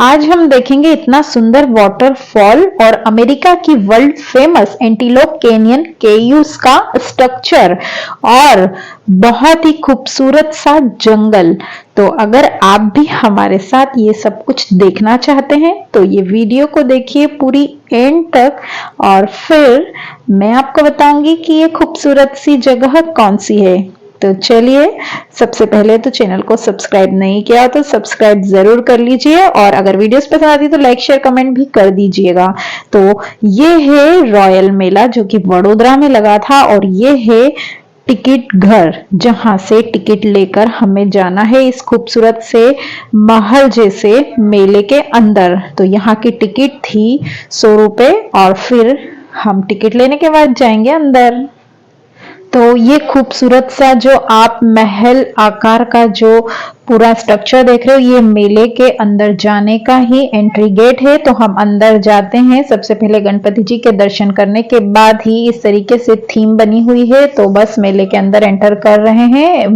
आज हम देखेंगे इतना सुंदर वाटरफॉल और अमेरिका की वर्ल्ड फेमस एंटीलोप कैनियन केयूस का स्ट्रक्चर और बहुत ही खूबसूरत सा जंगल। तो अगर आप भी हमारे साथ ये सब कुछ देखना चाहते हैं तो ये वीडियो को देखिए पूरी एंड तक और फिर मैं आपको बताऊंगी कि ये खूबसूरत सी जगह कौन सी है। तो चलिए, सबसे पहले तो चैनल को सब्सक्राइब नहीं किया तो सब्सक्राइब जरूर कर लीजिए और अगर वीडियोस पसंद आती तो लाइक शेयर कमेंट भी कर दीजिएगा। तो ये है रॉयल मेला जो कि वडोदरा में लगा था और ये है टिकट घर जहां से टिकट लेकर हमें जाना है इस खूबसूरत से महल जैसे मेले के अंदर। तो यहाँ की टिकट थी 100 रुपए और फिर हम टिकट लेने के बाद जाएंगे अंदर। तो ये खूबसूरत सा जो आप महल आकार का जो पूरा स्ट्रक्चर देख रहे हो ये मेले के अंदर जाने का ही एंट्री गेट है। तो हम अंदर जाते हैं, सबसे पहले गणपति जी के दर्शन करने के बाद ही इस तरीके से थीम बनी हुई है। तो बस मेले के अंदर एंटर कर रहे हैं।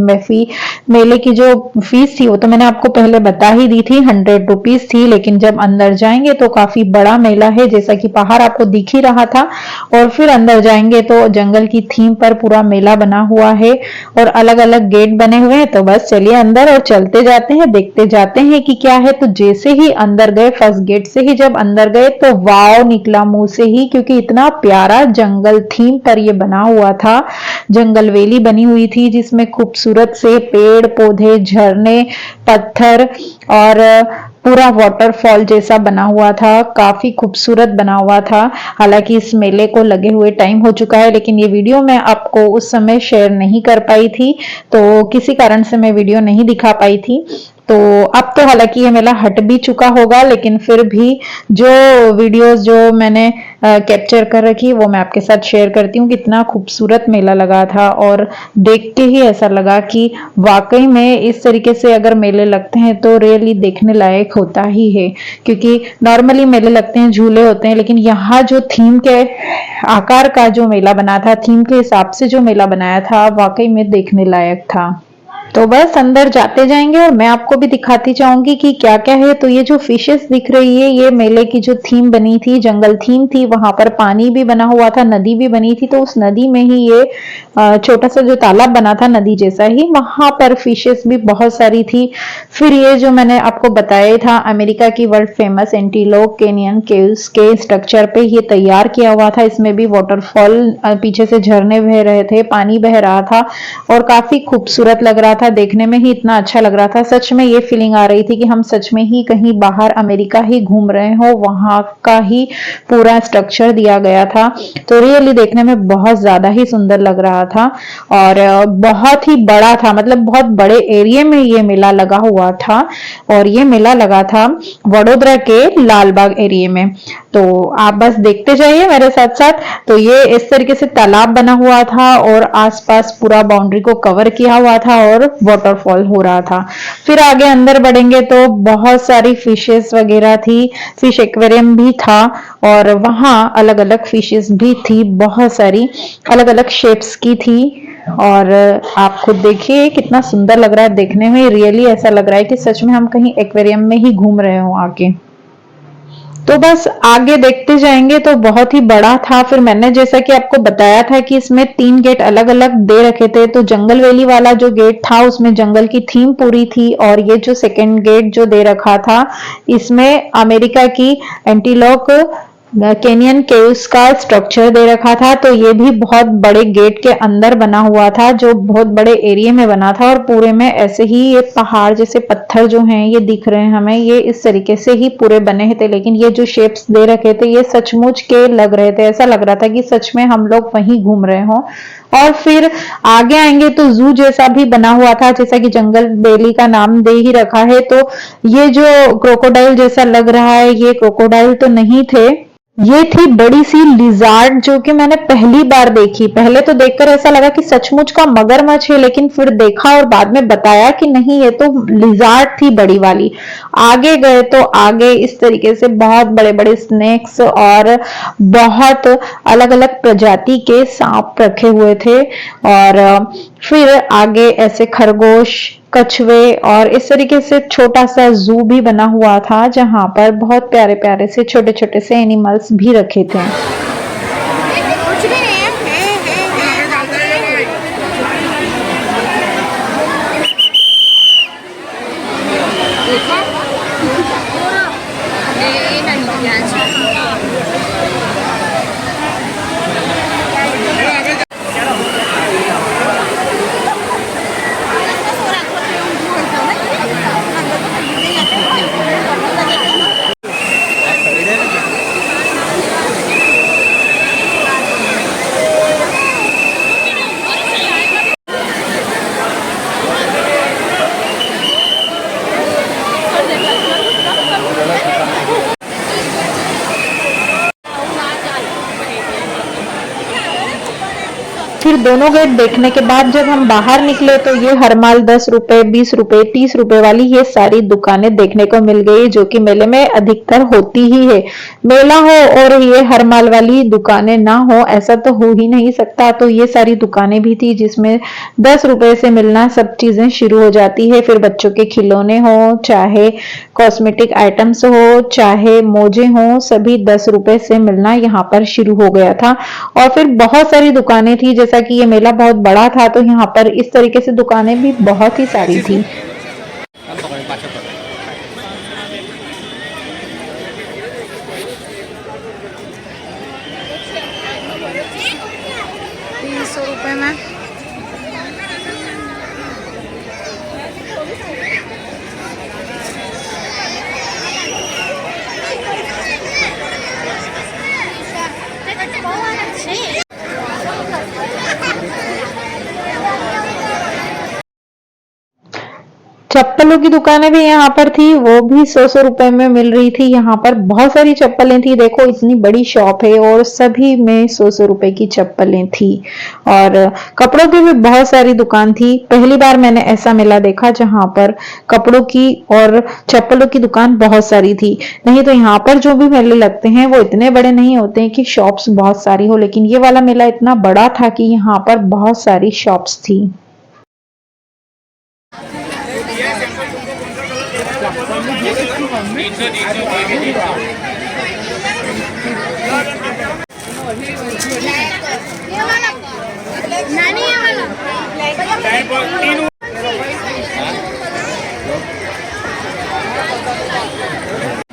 मेले की जो फीस थी वो तो मैंने आपको पहले बता ही दी थी, 100 रुपीज थी, लेकिन जब अंदर जाएंगे तो काफी बड़ा मेला है जैसा कि बाहर आपको दिख ही रहा था। और फिर अंदर जाएंगे तो जंगल की थीम पर पूरा मेला बना हुआ है और अलग अलग गेट बने हुए हैं। तो बस चलिए अंदर और चलते जाते हैं, देखते जाते हैं कि क्या है। तो जैसे ही अंदर गए, फर्स्ट गेट से ही जब अंदर गए तो वाव निकला मुंह से ही, क्योंकि इतना प्यारा जंगल थीम पर ये बना हुआ था। जंगल वेली बनी हुई थी जिसमें खूबसूरत से पेड़ पौधे, झरने, पत्थर और पूरा वाटरफॉल जैसा बना हुआ था। काफी खूबसूरत बना हुआ था। हालांकि इस मेले को लगे हुए टाइम हो चुका है, लेकिन ये वीडियो मैं आपको उस समय शेयर नहीं कर पाई थी, तो किसी कारण से मैं वीडियो नहीं दिखा पाई थी। तो अब तो हालांकि ये मेला हट भी चुका होगा, लेकिन फिर भी जो वीडियोस जो मैंने कैप्चर कर रखी वो मैं आपके साथ शेयर करती हूँ। कितना खूबसूरत मेला लगा था और देख के ही ऐसा लगा कि वाकई में इस तरीके से अगर मेले लगते हैं तो रियली देखने लायक होता ही है। क्योंकि नॉर्मली मेले लगते हैं, झूले होते हैं, लेकिन यहाँ जो थीम के आकार का जो मेला बना था, थीम के हिसाब से जो मेला बनाया था, वाकई में देखने लायक था। तो बस अंदर जाते जाएंगे और मैं आपको भी दिखाती जाऊंगी कि क्या क्या है। तो ये जो फिशेस दिख रही है ये मेले की जो थीम बनी थी, जंगल थीम थी, वहां पर पानी भी बना हुआ था, नदी भी बनी थी। तो उस नदी में ही ये छोटा सा जो तालाब बना था नदी जैसा ही, वहां पर फिशेस भी बहुत सारी थी। फिर ये जो मैंने आपको बताया था अमेरिका की world famous antelope canyon caves के स्ट्रक्चर पे ये तैयार किया हुआ था। इसमें भी वाटरफॉल, पीछे से झरने बह रहे थे, पानी बह रहा था और काफी खूबसूरत लग रहा था। देखने में ही इतना अच्छा लग रहा था। सच में ये फीलिंग आ रही थी कि हम सच में ही कहीं बाहर अमेरिका ही घूम रहे हो, वहां का ही पूरा स्ट्रक्चर दिया गया था। तो रियली देखने में बहुत ज्यादा ही सुंदर लग रहा था और बहुत ही बड़ा था, मतलब बहुत बड़े एरिया में ये मेला लगा हुआ था। और ये मेला लगा था वडोदरा के लालबाग एरिया में। तो आप बस देखते जाइए मेरे साथ साथ। तो ये इस तरीके से तालाब बना हुआ था और आसपास पूरा बाउंड्री को कवर किया हुआ था और वाटरफॉल हो रहा था। फिर आगे अंदर बढ़ेंगे तो बहुत सारी फिशेस वगैरह थी, फिश एक्वेरियम भी था और वहां अलग अलग फिशेस भी थी, बहुत सारी अलग अलग शेप्स की थी। और आप खुद देखिए कितना सुंदर लग रहा है देखने में। रियली ऐसा लग रहा है कि सच में हम कहीं एक्वेरियम में ही घूम रहे हो आके। तो बस आगे देखते जाएंगे तो बहुत ही बड़ा था। फिर मैंने जैसा कि आपको बताया था कि इसमें 3 गेट अलग अलग दे रखे थे। तो जंगल वैली वाला जो गेट था उसमें जंगल की थीम पूरी थी और ये जो सेकंड गेट जो दे रखा था इसमें अमेरिका की एंटीलोप कैनियन केव्स का स्ट्रक्चर दे रखा था। तो ये भी बहुत बड़े गेट के अंदर बना हुआ था, जो बहुत बड़े एरिया में बना था और पूरे में ऐसे ही ये पहाड़ जैसे पत्थर जो हैं ये दिख रहे हैं हमें, ये इस तरीके से ही पूरे बने थे। लेकिन ये जो शेप्स दे रखे थे ये सचमुच के लग रहे थे, ऐसा लग रहा था कि सच में हम लोग वहीं घूम रहे हो। और फिर आगे आएंगे तो जू जैसा भी बना हुआ था, जैसा कि जंगल बेली का नाम दे ही रखा है। तो ये जो क्रोकोडाइल जैसा लग रहा है ये क्रोकोडाइल तो नहीं थे, ये थी बड़ी सी लिजार्ड जो कि मैंने पहली बार देखी। पहले तो देखकर ऐसा लगा कि सचमुच का मगरमच्छ है, लेकिन फिर देखा और बाद में बताया कि नहीं ये तो लिजार्ड थी बड़ी वाली। आगे गए तो आगे इस तरीके से बहुत बड़े बड़े स्नेक्स और बहुत अलग अलग प्रजाति के सांप रखे हुए थे। और फिर आगे ऐसे खरगोश कछुए और इस तरीके से छोटा सा जू भी बना हुआ था जहां पर बहुत प्यारे प्यारे से छोटे छोटे से एनिमल्स भी रखे थे। कुछ भी नहीं है। फिर दोनों गेट देखने के बाद जब हम बाहर निकले तो ये हर माल 10 रुपए, 20 रुपए, 30 रुपए वाली ये सारी दुकानें देखने को मिल गई जो कि मेले में अधिकतर होती ही है। मेला हो और ये हर माल वाली दुकानें ना हो ऐसा तो हो ही नहीं सकता। तो ये सारी दुकानें भी थी जिसमें 10 रुपए से मिलना सब चीजें शुरू हो जाती है। फिर बच्चों के खिलौने हो, चाहे कॉस्मेटिक आइटम्स हो, चाहे मोजे हो, सभी 10 रुपए से मिलना यहाँ पर शुरू हो गया था। और फिर बहुत सारी दुकानें थी, जैसा कि ये मेला बहुत बड़ा था तो यहाँ पर इस तरीके से दुकानें भी बहुत ही सारी थी। ₹300 में चप्पलों की दुकानें भी यहाँ पर थी, वो भी 100-100 रुपए में मिल रही थी। यहाँ पर बहुत सारी चप्पलें थी, देखो इतनी बड़ी शॉप है और सभी में 100-100 रुपए की चप्पलें थी। और कपड़ों की भी बहुत सारी दुकान थी। पहली बार मैंने ऐसा मेला देखा जहाँ पर कपड़ों की और चप्पलों की दुकान बहुत सारी थी। नहीं तो यहाँ पर जो भी मेले लगते हैं वो इतने बड़े नहीं होते हैं कि शॉप्स बहुत सारी हो, लेकिन ये वाला मेला इतना बड़ा था कि यहाँ पर बहुत सारी शॉप्स थी।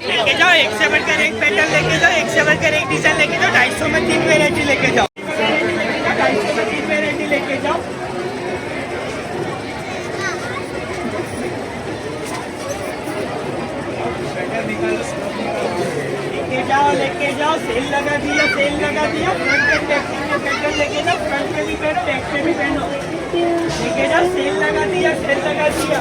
लेके जाओ, एक से बढ़कर एक पैटर्न लेके जाओ, एक से बढ़कर एक डिजाइन लेके जाओ, 250 में 3 वेरायटी लेके जाओ, 250 में 3 वेरायटी लेके जाओ। लेके जाओ, सेल लगा दिया, सेल लगा दिया। फ्रंट पे बैक में पैटर्न लेके जाओ, फ्रंट पे भी पहनो, बैक पे भी पहनो। लेके जाओ, सेल लगा दिया, सेल लगा दिया।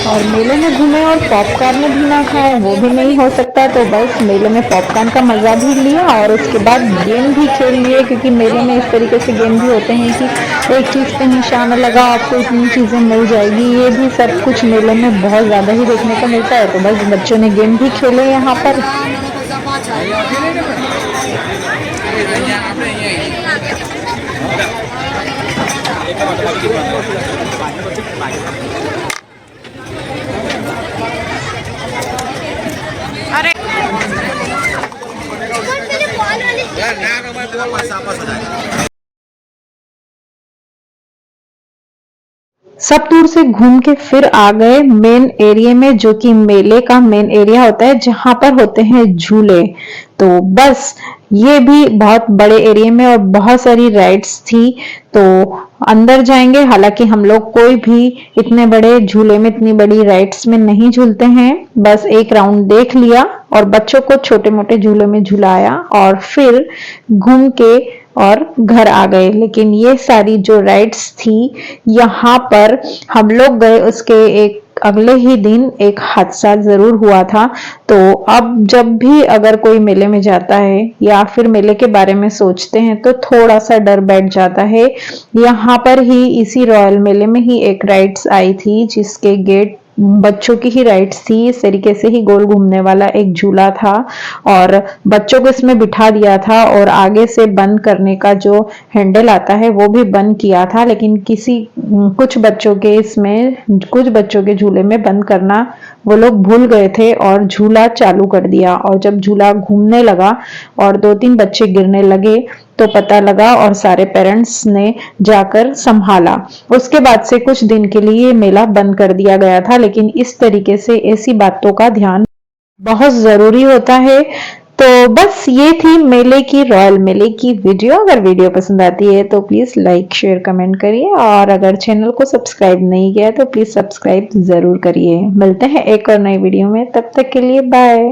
और मेले में घूमे और पॉपकॉर्न भी ना खाए वो भी नहीं हो सकता। तो बस मेले में पॉपकॉर्न का मजा भी लिया और उसके बाद गेम भी खेल लिए, क्योंकि मेले में इस तरीके से गेम भी होते हैं कि एक चीज पे निशाना लगा आपको इतनी चीजें मिल जाएगी। ये भी सब कुछ मेले में बहुत ज्यादा ही देखने को मिलता है। तो बस बच्चों ने गेम भी खेले यहाँ पर। अरे सब दूर से घूम के फिर आ गए मेन एरिया में, जो कि मेले का मेन एरिया होता है जहां पर होते हैं झूले। तो बस ये भी बहुत बड़े एरिया में और बहुत सारी राइड्स थी। तो अंदर जाएंगे, हालांकि हम लोग कोई भी इतने बड़े झूले में, इतनी बड़ी राइड्स में नहीं झूलते हैं। बस एक राउंड देख लिया और बच्चों को छोटे मोटे झूलों में झुलाया और फिर घूम के और घर आ गए। लेकिन ये सारी जो राइड्स थी यहाँ पर हम लोग गए, उसके एक अगले ही दिन एक हादसा जरूर हुआ था। तो अब जब भी अगर कोई मेले में जाता है या फिर मेले के बारे में सोचते हैं तो थोड़ा सा डर बैठ जाता है। यहाँ पर ही इसी रॉयल मेले में ही एक राइड्स आई थी जिसके गेट बच्चों की ही राइड्स थी। इस तरीके से ही गोल घूमने वाला एक झूला था और बच्चों को इसमें बिठा दिया था और आगे से बंद करने का जो हैंडल आता है वो भी बंद किया था, लेकिन कुछ बच्चों के झूले में बंद करना वो लोग भूल गए थे और झूला चालू कर दिया। और जब झूला घूमने लगा और 2-3 बच्चे गिरने लगे तो पता लगा और सारे पेरेंट्स ने जाकर संभाला। उसके बाद से कुछ दिन के लिए ये मेला बंद कर दिया गया था, लेकिन इस तरीके से ऐसी बातों का ध्यान बहुत जरूरी होता है। तो बस ये थी रॉयल मेले की वीडियो। अगर वीडियो पसंद आती है तो प्लीज लाइक शेयर कमेंट करिए और अगर चैनल को सब्सक्राइब नहीं किया तो प्लीज सब्सक्राइब जरूर करिए। मिलते हैं एक और नई वीडियो में, तब तक के लिए बाय।